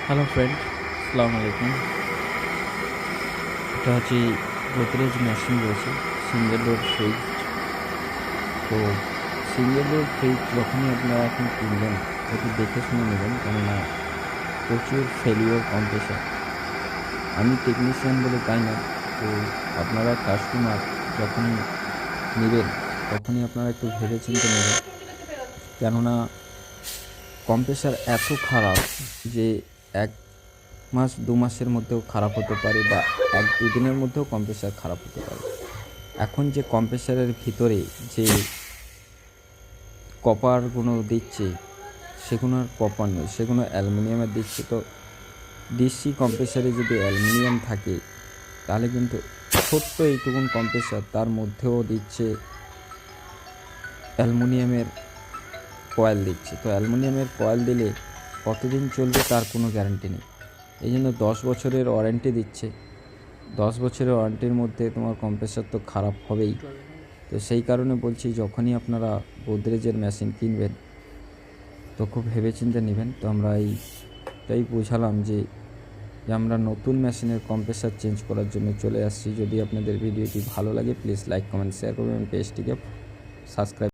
Hello friend, আসসালামু আলাইকুম। এটা হচ্ছে গোদরেজ মেশিন রয়েছে সিঙ্গেল ডোর ফ্রিজ। তো সিঙ্গেল ডোর ফ্রিজ যখনই আপনারা এখন কিনবেন একটু দেখে শুনে নেবেন, কেননা প্রচুর ফেলিওর কম্প্রেসার। আমি টেকনিশিয়ান বলে তাই না, তো আপনারা কাস্টমার যখনই নেবেন তখনই আপনারা একটু ভেবেচিন্তে নেবেন, কেননা কম্প্রেসার এত খারাপ যে 1 মাস 2 মাসের মধ্যেও খারাপ হতে পারে, বা 1-2 দিনের মধ্যেও কম্প্রেসার খারাপ হতে পারে। এখন যে কম্প্রেসারের ভিতরে যে কপারগুলো দিচ্ছে সেগুলো আর কপার নয়, সেগুলো অ্যালুমিনিয়ামের দিচ্ছে। তো ডিসি কম্প্রেসারে যদি অ্যালুমিনিয়াম থাকে তাহলে কিন্তু ছোট্ট এইটুকুন কম্প্রেসার তার মধ্যেও দিচ্ছে অ্যালুমিনিয়ামের কয়েল দিচ্ছে। তো অ্যালুমিনিয়ামের কয়েল দিলে কতদিন চলবে তার কোনো গ্যারান্টি নেই। এই জন্য 10 বছরের ওয়ারেন্টি দিচ্ছে। 10 বছরের ওয়ারেন্টির মধ্যে তোমার কম্প্রেসার তো খারাপ হবেই। তো সেই কারণে বলছি, যখনই আপনারা গোদরেজের মেশিন কিনবেন তো খুব ভেবেচিন্তে নেবেন। তো আমরা এইটাই বোঝালাম যে আমরা নতুন মেশিনের কম্প্রেসার চেঞ্জ করার জন্য চলে আসছি। যদি আপনাদের ভিডিওটি ভালো লাগে প্লিজ লাইক কমেন্ট শেয়ার করবেন, পেজটিকে সাবস্ক্রাইব